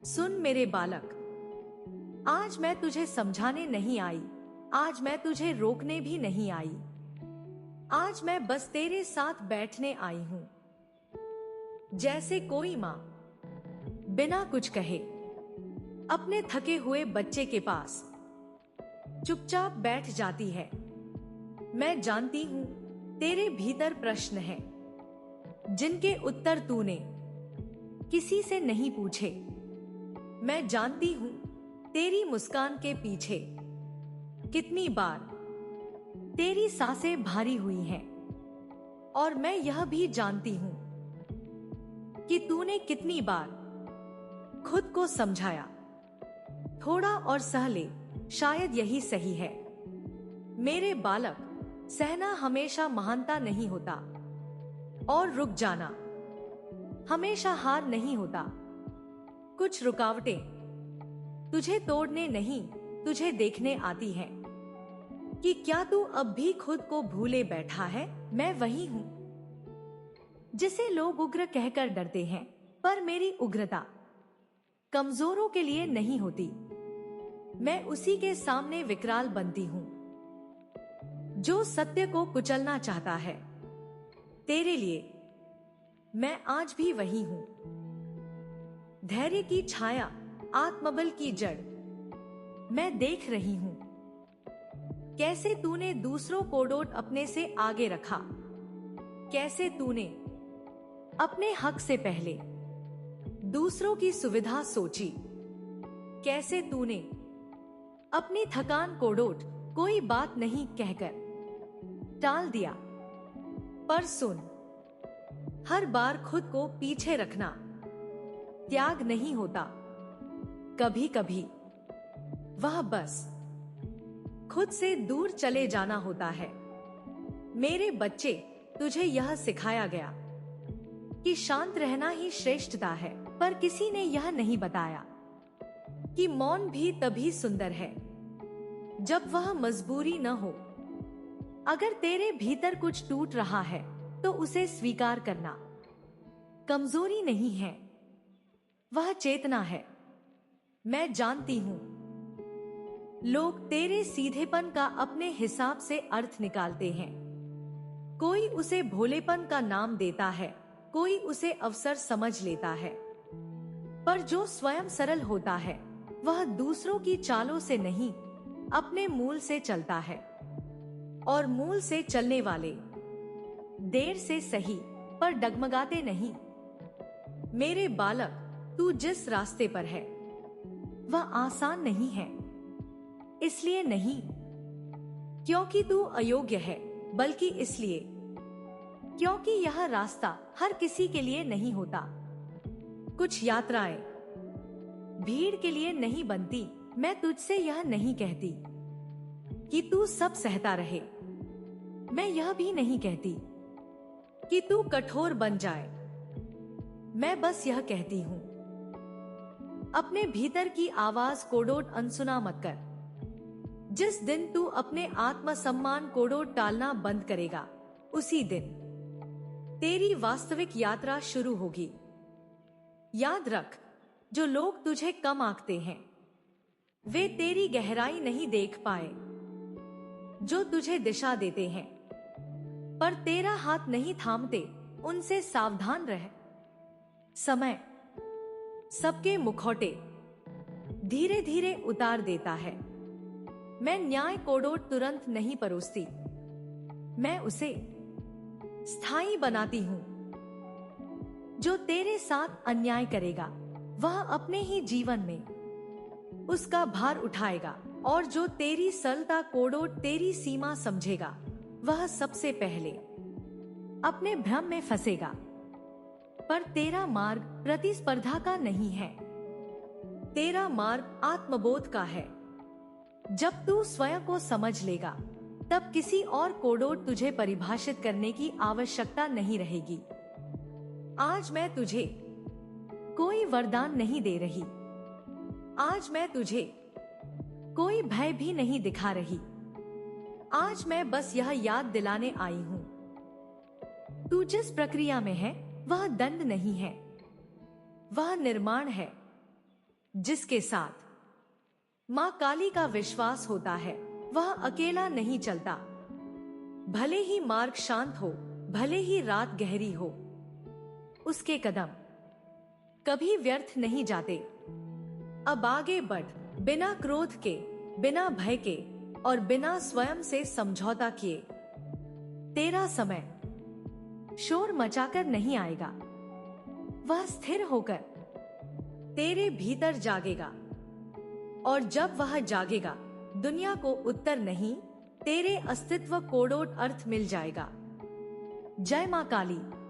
सुन मेरे बालक, आज मैं तुझे समझाने नहीं आई, आज मैं तुझे रोकने भी नहीं आई। आज मैं बस तेरे साथ बैठने आई हूं। जैसे कोई माँ बिना कुछ कहे अपने थके हुए बच्चे के पास चुपचाप बैठ जाती है। मैं जानती हूं तेरे भीतर प्रश्न है जिनके उत्तर तूने किसी से नहीं पूछे। मैं जानती हूं तेरी मुस्कान के पीछे कितनी बार तेरी सांसें भारी हुई हैं। और मैं यह भी जानती हूं कि तूने कितनी बार खुद को समझाया, थोड़ा और सह ले, शायद यही सही है। मेरे बालक, सहना हमेशा महानता नहीं होता और रुक जाना हमेशा हार नहीं होता। कुछ रुकावटें तुझे तोड़ने नहीं, तुझे देखने आती हैं कि क्या तू अब भी खुद को भूले बैठा है। मैं वही हूं जिसे लोग उग्र कहकर डरते हैं, पर मेरी उग्रता कमजोरों के लिए नहीं होती। मैं उसी के सामने विकराल बनती हूं जो सत्य को कुचलना चाहता है। तेरे लिए मैं आज भी वही हूं, धैर्य की छाया, आत्मबल की जड़। मैं देख रही हूं कैसे तूने दूसरों को डोट अपने से आगे रखा, कैसे तूने अपने हक से पहले दूसरों की सुविधा सोची, कैसे तूने अपनी थकान को डोट कोई बात नहीं कहकर टाल दिया। पर सुन, हर बार खुद को पीछे रखना त्याग नहीं होता। कभी कभी वह बस खुद से दूर चले जाना होता है। मेरे बच्चे, तुझे यह सिखाया गया कि शांत रहना ही श्रेष्ठता है, पर किसी ने यह नहीं बताया कि मौन भी तभी सुंदर है जब वह मजबूरी न हो। अगर तेरे भीतर कुछ टूट रहा है तो उसे स्वीकार करना कमजोरी नहीं है, वह चेतना है। मैं जानती हूं लोग तेरे सीधेपन का अपने हिसाब से अर्थ निकालते हैं। कोई उसे भोलेपन का नाम देता है, कोई उसे अवसर समझ लेता है, पर जो स्वयं सरल होता है वह दूसरों की चालों से नहीं, अपने मूल से चलता है। और मूल से चलने वाले देर से सही पर डगमगाते नहीं। मेरे बालक, तू जिस रास्ते पर है वह आसान नहीं है। इसलिए नहीं क्योंकि तू अयोग्य है, बल्कि इसलिए क्योंकि यह रास्ता हर किसी के लिए नहीं होता। कुछ यात्राएं भीड़ के लिए नहीं बनती। मैं तुझसे यह नहीं कहती कि तू सब सहता रहे। मैं यह भी नहीं कहती कि तू कठोर बन जाए। मैं बस यह कहती हूं, अपने भीतर की आवाज कोडोट अनसुना मत कर। जिस दिन तू अपने आत्मसम्मान कोडोट टालना बंद करेगा, उसी दिन तेरी वास्तविक यात्रा शुरू होगी। याद रख, जो लोग तुझे कम आंकते हैं वे तेरी गहराई नहीं देख पाए। जो तुझे दिशा देते हैं पर तेरा हाथ नहीं थामते, उनसे सावधान रह। समय सबके मुखौटे धीरे धीरे उतार देता है। मैं न्याय कोडोट तुरंत नहीं परोसती, मैं उसे स्थायी बनाती हूं। जो तेरे साथ अन्याय करेगा वह अपने ही जीवन में उसका भार उठाएगा, और जो तेरी सरलता कोडोट तेरी सीमा समझेगा वह सबसे पहले अपने भ्रम में फंसेगा। पर तेरा मार्ग प्रतिस्पर्धा का नहीं है, तेरा मार्ग आत्मबोध का है। जब तू स्वयं को समझ लेगा तब किसी और कोडोट तुझे परिभाषित करने की आवश्यकता नहीं रहेगी। आज मैं तुझे कोई वरदान नहीं दे रही, आज मैं तुझे कोई भय भी नहीं दिखा रही। आज मैं बस यह याद दिलाने आई हूं, तू जिस प्रक्रिया में है वह दंड नहीं है, वह निर्माण है। जिसके साथ माँ काली का विश्वास होता है वह अकेला नहीं चलता। भले ही मार्ग शांत हो, भले ही रात गहरी हो, उसके कदम कभी व्यर्थ नहीं जाते। अब आगे बढ़, बिना क्रोध के, बिना भय के और बिना स्वयं से समझौता किए। तेरा समय शोर मचाकर नहीं आएगा, वह स्थिर होकर तेरे भीतर जागेगा। और जब वह जागेगा, दुनिया को उत्तर नहीं, तेरे अस्तित्व को अर्थ मिल जाएगा। जय मां काली।